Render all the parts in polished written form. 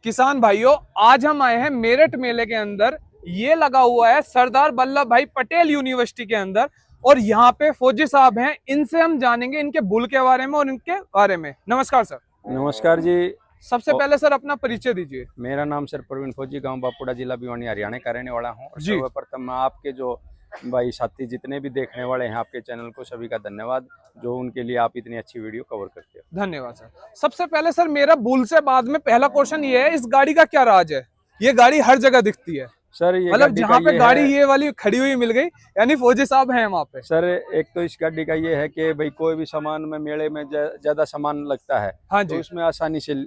किसान भाइयों, आज हम आए हैं मेरठ मेले के अंदर। ये लगा हुआ है सरदार वल्लभ भाई पटेल यूनिवर्सिटी के अंदर और यहाँ पे फौजी साहब हैं। इनसे हम जानेंगे इनके बुल के बारे में और इनके बारे में। नमस्कार सर। नमस्कार जी। सबसे पहले सर अपना परिचय दीजिए। मेरा नाम सर प्रवीण फौजी, गांव बापुड़ा, जिला भिवानी, हरियाणा का रहने वाला हूं। जी। सर्वप्रथम मैं आपके जो भाई साथी जितने भी देखने वाले हैं आपके चैनल को, सभी का धन्यवाद जो उनके लिए आप इतनी अच्छी वीडियो कवर करते हो। धन्यवाद सर। सबसे पहले सर मेरा बुल से बाद में पहला क्वेश्चन ये है, इस गाड़ी का क्या राज है? ये गाड़ी हर जगह दिखती है सर, ये मतलब जहाँ पे गाड़ी ये वाली खड़ी हुई मिल गई यानी फौजी साहब हैं वहाँ पे। सर, एक तो इस गाड़ी का ये है कि भाई कोई भी सामान में मेले में ज्यादा सामान लगता है, हाँ जी, तो उसमें आसानी से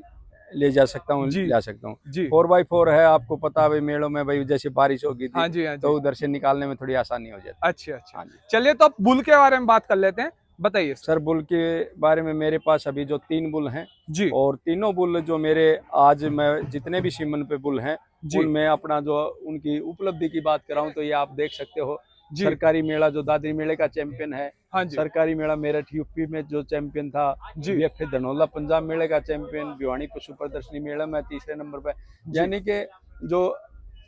ले जा सकता हूँ, ला सकता हूँ। जी 4x4 है, आपको पता है भाई मेलों में भाई जैसे बारिश होगी थी, हाँ जी, हाँ जी। तो उधर से निकालने में थोड़ी आसानी हो जाती है। अच्छा। हाँ जी। चलिए तो अब बुल के बारे में बात कर लेते हैं, बताइए सर, बुल के बारे में मेरे पास अभी जो 3 बुल हैं जी, और तीनों बुल जो मेरे आज मैं जितने भी सीमन पे बुल हैं उनमें अपना जो उनकी उपलब्धि की बात कराऊं तो ये आप देख सकते हो। सरकारी मेला जो दादरी मेले का चैंपियन है, हाँ जी, सरकारी मेला मेरठ यूपी में जो चैंपियन था, BFA धनौला पंजाब मेले का चैंपियन, भिवानी पशु प्रदर्शनी मेला में तीसरे नंबर पे। यानी कि जो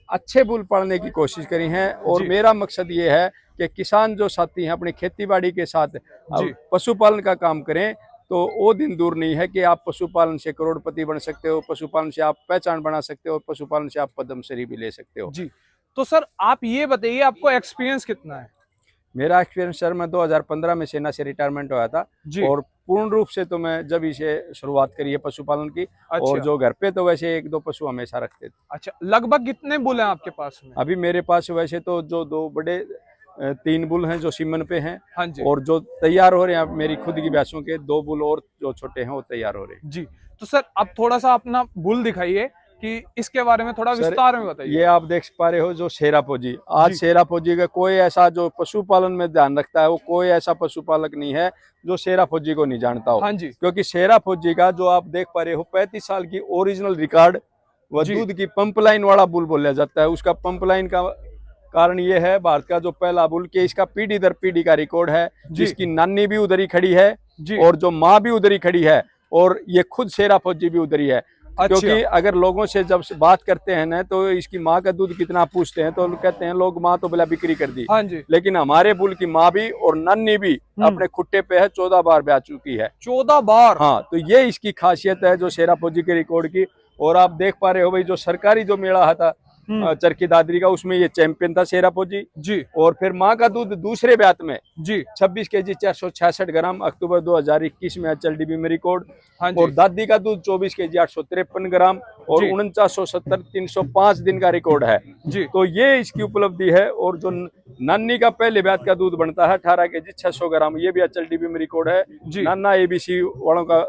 अच्छे बुल पालने की कोशिश करी है और मेरा मकसद ये है कि किसान जो साथी हैं अपनी खेती बाड़ी के साथ पशुपालन का काम करें, तो वो दिन दूर नहीं है कि आप पशुपालन से करोड़पति बन सकते हो, पशुपालन से आप पहचान बना सकते हो, पशुपालन से आप पद्मश्री भी ले सकते हो। जी। तो सर आप ये बताइए आपको एक्सपीरियंस कितना है? मेरा एक्सपीरियंस सर, मैं 2015 में सेना से रिटायरमेंट हुआ था और पूर्ण रूप से तो मैं जब इसे शुरुआत करी है पशुपालन की। और जो घर पे तो वैसे 1-2 पशु हमेशा रखते थे। अच्छा, लगभग कितने बुल हैं आपके पास में? अभी मेरे पास वैसे तो जो 2 बड़े 3 बुल हैं जो सीमन पे हैं। हाँ जी। और जो तैयार हो रहे हैं मेरी खुद की भैंसों के 2 बुल और जो छोटे हैं वो तैयार हो रहे हैं। जी। तो सर अब थोड़ा सा अपना बुल दिखाइए कि इसके बारे में थोड़ा विस्तार में बताइए। ये आप देख पा रहे हो जो शेरा फौजी, आज शेरा फौजी का कोई ऐसा जो पशुपालन में ध्यान रखता है वो कोई ऐसा पशुपालक नहीं है जो शेरा फौजी को नहीं जानता हो। हाँ जी। क्योंकि शेरा फौजी का जो आप देख पा रहे हो 35 साल की ओरिजिनल रिकॉर्ड व दूध की पंप लाइन वाला बुल बोला जाता है। उसका पंप लाइन का कारण ये है, भारत का जो पहला बुल के इसका पीढ़ी दर पीढ़ी का रिकॉर्ड है, जिसकी नानी भी उधर ही खड़ी है और जो माँ भी उधर ही खड़ी है और ये खुद शेरा फौजी भी उधर ही है। क्योंकि अगर लोगों से जब बात करते हैं ना तो इसकी माँ का दूध कितना पूछते हैं तो कहते हैं लोग माँ तो भला बिक्री कर दी। हाँ जी। लेकिन हमारे बुल की माँ भी और नन्नी भी अपने खुट्टे पे है, 14 बार ब्याह चुकी है। 14 बार? हाँ, तो ये इसकी खासियत है जो शेरा फौजी के रिकॉर्ड की। और आप देख पा रहे हो भाई जो सरकारी जो मेला था चरखी दादरी का, उसमें ये चैंपियन था शेरा फौजी जी। और फिर माँ का दूध दूसरे ब्यात में जी 26 केजी 466 ग्राम अक्टूबर 2021 में HLDB में रिकॉर्ड। हाँ और दादी का दूध 24 केजी 853 ग्राम और 4970 305 दिन का रिकॉर्ड है जी। तो ये इसकी उपलब्धि है। और जो नानी का पहले ब्यात का दूध बनता है 18 केजी 600 ग्राम, ये भी HLDB में रिकॉर्ड है जी। नाना ABC वालों का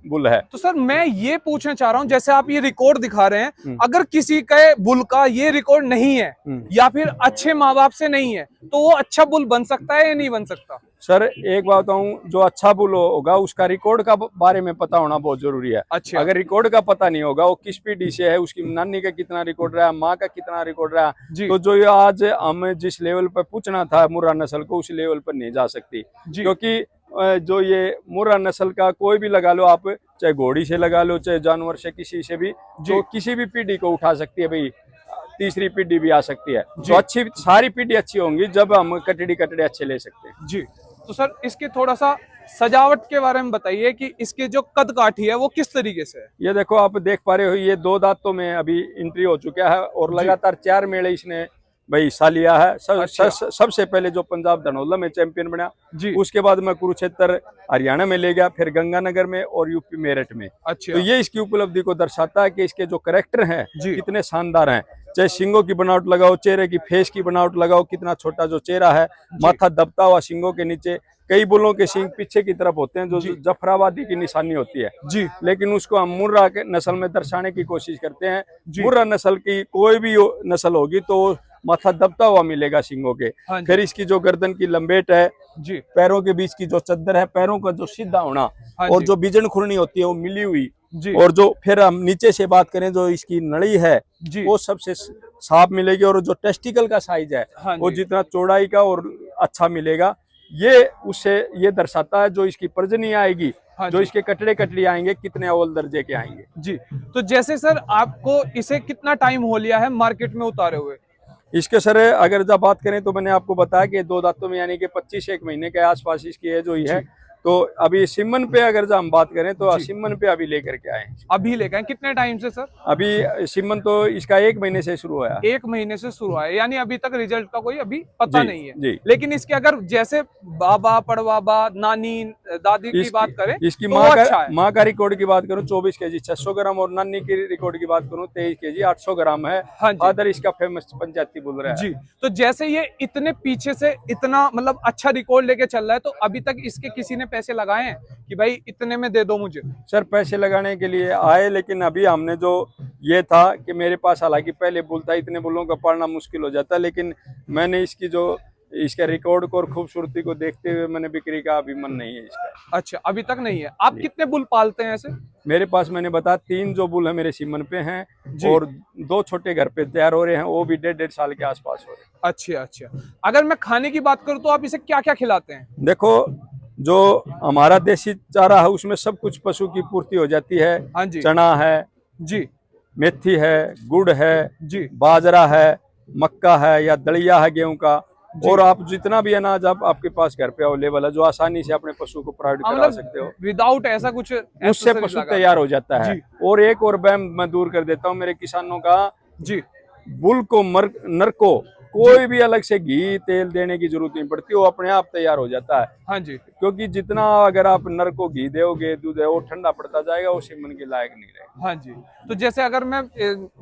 बुल है। तो सर मैं ये पूछना चाह रहा हूँ, जैसे आप ये रिकॉर्ड दिखा रहे हैं, अगर किसी के बुल का ये रिकॉर्ड नहीं है या फिर अच्छे माँ बाप से नहीं है तो वो अच्छा बुल बन सकता है या नहीं बन सकता? सर एक बात बताऊं, जो अच्छा बुल होगा उसका रिकॉर्ड का बारे में पता होना बहुत जरूरी है। अच्छा। अगर रिकॉर्ड का पता नहीं होगा, वो किस पीढ़ी से है, उसकी नानी का कितना रिकॉर्ड रहा, माँ का कितना रिकॉर्ड रहा, तो जो ये आज हम जिस लेवल पर पूछना था मुर्रा नस्ल को, उस लेवल पर नहीं जा सकती। क्योंकि जो ये मुर्रा नस्ल का कोई भी लगा लो आप, चाहे घोड़ी से लगा लो चाहे जानवर से, किसी से भी जो किसी भी पीढ़ी को उठा सकती है भाई, तीसरी पीढ़ी भी आ सकती है। तो अच्छी सारी पीढ़ी अच्छी होंगी जब हम कटड़ी अच्छे ले सकते हैं जी। तो सर इसके थोड़ा सा सजावट के बारे में बताइए कि इसके जो कद काठी है वो किस तरीके से है? ये देखो आप देख पा रहे हो, ये 2 दांतों में अभी एंट्री हो चुका है और लगातार 4 मेले इसने भाई हिस्सा लिया है। सबसे पहले जो पंजाब धनौला में चैंपियन बना, उसके बाद में कुरुक्षेत्र हरियाणा में ले गया, फिर गंगानगर में और यूपी मेरठ में। अच्छा। तो ये इसकी उपलब्धि को दर्शाता है कि इसके जो कैरेक्टर हैं कितने शानदार हैं। चाहे सिंगों की बनावट लगाओ, चेहरे की फेस की बनावट लगाओ, कितना छोटा जो चेहरा है, माथा दबता हुआ सिंगों के नीचे। कई बुलों के सींग पीछे की तरफ होते हैं जो जफराबादी की निशानी होती है जी। लेकिन उसको हम मुर्रा के नस्ल में दर्शाने की कोशिश करते हैं। मुर्रा नस्ल की कोई भी नस्ल होगी तो माथा दबता हुआ मिलेगा सिंगों के। फिर इसकी जो गर्दन की लंबेट है जी, पैरों के बीच की जो चद्दर है, पैरों का जो सीधा होना और जो बीजन खुरनी होती है वो मिली हुई जी। और जो फिर हम नीचे से बात करें जो इसकी नड़ी है वो सबसे साफ मिलेगी और जो टेस्टिकल का साइज है वो जितना चौड़ाई का और अच्छा मिलेगा। ये उससे ये दर्शाता है जो इसकी प्रजनी आएगी हाँ जो जी। इसके कटड़े कटड़ी आएंगे कितने अव्वल दर्जे के आएंगे। जी, तो जैसे सर आपको इसे कितना टाइम हो लिया है मार्केट में उतारे हुए? इसके सर अगर जब बात करें तो मैंने आपको बताया कि 2 दांतों में यानी कि 25 एक महीने के आसपास इसकी एज हुई है। जी। तो अभी सिमन पे अगर जब हम बात करें तो जी। सिमन पे अभी लेकर के आए हैं। अभी लेकर आए, कितने टाइम से सर? अभी सिमन तो इसका 1 महीने से शुरू हुआ है। 1 महीने से शुरू है, यानी अभी तक रिजल्ट का कोई अभी पता जी, नहीं है। जी। लेकिन इसके अगर जैसे बाबा, पड़बाबा, नानी, दादी की बात करें इसकी तो वो अच्छा है। माँ का रिकॉर्ड की बात करूं 24 केजी 600 ग्राम और नानी की रिकॉर्ड की बात करूं 23 केजी 800 ग्राम है। हाँ जी। अदर इसका फेमस पंचायती बुल रहा है। जी, तो जैसे ये इतने पीछे से इतना मतलब अच्छा रिकॉर्ड लेके चल रहा है, तो अभी तक इसके किसी ने पैसे लगाए हैं कि भाई इतने में दे दो मुझे? सर पैसे लगाने के लिए आए, लेकिन अभी हमने जो ये था कि मेरे पास हालांकि पहले बुल था, इतने बुलों का पालना मुश्किल हो जाता, लेकिन मैंने इसका रिकॉर्ड को और खूबसूरती को देखते हुए मैंने बिक्री का अभी मन नहीं है इसका। अच्छा, अभी तक नहीं है। आप कितने बुल पालते हैं ऐसे? मेरे पास मैंने बताया 3 जो बुल है मेरे सिमन पे हैं जी। और 2 छोटे घर पे तैयार हो रहे हैं, वो भी 1.5 साल के आसपास हो रहे हैं। अच्छा अच्छा, अगर मैं खाने की बात करूं तो आप इसे क्या क्या खिलाते हैं? देखो जो हमारा देसी चारा है उसमें सब कुछ पशु की पूर्ति हो जाती है। हाँ जी। चना है जी। मेथी है, गुड़ है, जी। बाजरा है, मक्का है या दलिया है गेहूं का, जी। और आप जितना भी अनाज आपके पास घर पे अवेलेबल है जो आसानी से अपने पशु को प्रोवाइड करा सकते हो, विदाउट ऐसा कुछ उससे accessories पशु लगा। तैयार हो जाता है। जी। और एक और वहम मैं दूर कर देता हूँ मेरे किसानों का, जी। बुल को नर को कोई भी अलग से घी तेल देने की जरूरत नहीं पड़ती, वो अपने आप तैयार हो जाता है। हाँ जी। क्योंकि जितना अगर आप नर को घी दोगे दूध है वो ठंडा पड़ता जाएगा, वो सीमन के लायक नहीं रहेगा। हाँ जी, तो जैसे अगर मैं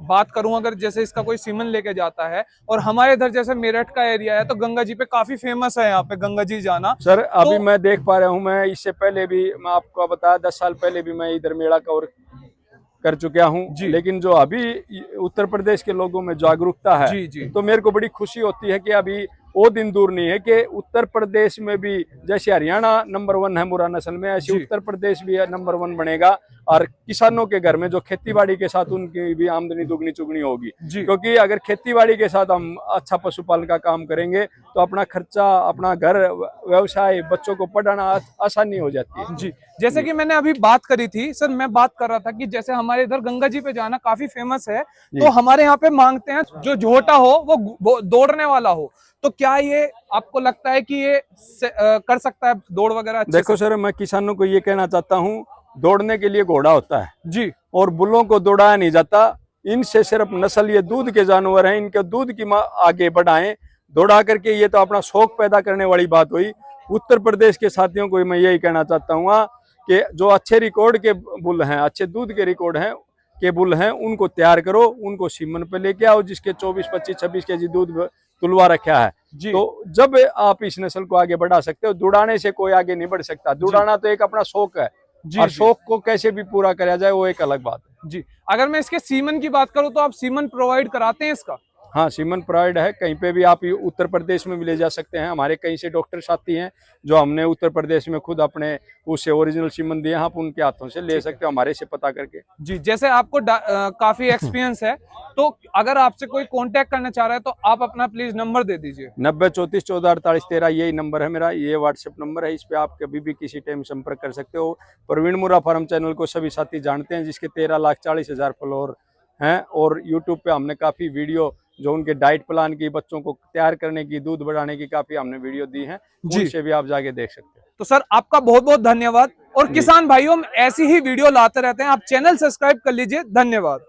बात करूं, अगर जैसे इसका कोई सीमन लेके जाता है और हमारे इधर जैसे मेरठ का एरिया है तो गंगा जी पे काफी फेमस है, यहाँ पे गंगा जी जाना। सर अभी तो मैं देख पा रहा हूँ, मैं इससे पहले भी मैं आपको बताया 10 साल पहले भी मैं इधर मेला कवर कर चुका हूँ, लेकिन जो अभी उत्तर प्रदेश के लोगों में जागरूकता है जी जी। तो मेरे को बड़ी खुशी होती है कि अभी वो दिन दूर नहीं है कि उत्तर प्रदेश में भी जैसे हरियाणा नंबर 1 है मुर्रा नस्ल में, ऐसे उत्तर प्रदेश भी नंबर 1 बनेगा। और किसानों के घर में जो खेतीबाड़ी के साथ उनकी भी आमदनी दुगनी चुगनी होगी, क्योंकि अगर खेतीबाड़ी के साथ हम अच्छा पशुपालन का काम करेंगे तो अपना खर्चा, अपना घर व्यवसाय, बच्चों को पढ़ाना आसानी हो जाती है। जी, जैसे कि मैंने अभी बात करी थी सर, मैं बात कर रहा था कि जैसे हमारे इधर गंगा जी पे जाना काफी फेमस है, तो हमारे यहाँ पे मांगते हैं जो झोटा हो वो दौड़ने वाला हो, तो क्या ये आपको लगता है कि ये कर सकता है दौड़ वगैरह? देखो सर, मैं किसानों को ये कहना चाहता हूँ, दौड़ने के लिए घोड़ा होता है जी, और बुलों को दौड़ाया नहीं जाता। इनसे सिर्फ नस्ल, ये दूध के जानवर हैं, इनके दूध की आगे बढ़ाएं, दौड़ा करके। ये तो अपना शौक पैदा करने वाली बात हुई। उत्तर प्रदेश के साथियों को मैं यही कहना चाहता हूँ कि जो अच्छे रिकॉर्ड के बुल हैं, अच्छे दूध के रिकॉर्ड हैं के बुल हैं, उनको तैयार करो, उनको सीमन पे लेके आओ जिसके 24, 25, 26 केजी दूध तुलवा रखा है। तो जब आप इस नस्ल को आगे बढ़ा सकते हो, दौड़ाने से कोई आगे नहीं बढ़ सकता। दौड़ाना तो एक अपना शौक है, और शौक को कैसे भी पूरा करा जाए वो एक अलग बात है। जी, अगर मैं इसके सीमन की बात करूं तो आप सीमन प्रोवाइड कराते हैं इसका? हाँ, सीमन प्रोवाइड है, कहीं पे भी आप उत्तर प्रदेश में भी ले जा सकते हैं। हमारे कहीं से डॉक्टर साथी हैं जो हमने उत्तर प्रदेश में खुद अपने उससे ओरिजिनल सीमन दिए, आप उनके हाथों से ले सकते हो हमारे से पता करके। जी, जैसे आपको काफी एक्सपीरियंस है, तो अगर आपसे कोई कांटेक्ट करना चाह रहा है तो आप अपना प्लीज नंबर दे दीजिए। 90 34 14 48 13 यही नंबर है मेरा, ये व्हाट्सएप नंबर है, इस पे आप कभी भी किसी टाइम संपर्क कर सकते हो। प्रवीण मुर्रा फार्म चैनल को सभी साथी जानते हैं, जिसके 13,40,000 फॉलोअर हैं, और यूट्यूब पे हमने काफी वीडियो जो उनके डाइट प्लान की, बच्चों को तैयार करने की, दूध बढ़ाने की काफी हमने वीडियो दी हैं, उनसे भी आप जाके देख सकते हैं। तो सर आपका बहुत बहुत धन्यवाद, और किसान भाइयों हम ऐसी ही वीडियो लाते रहते हैं, आप चैनल सब्सक्राइब कर लीजिए। धन्यवाद।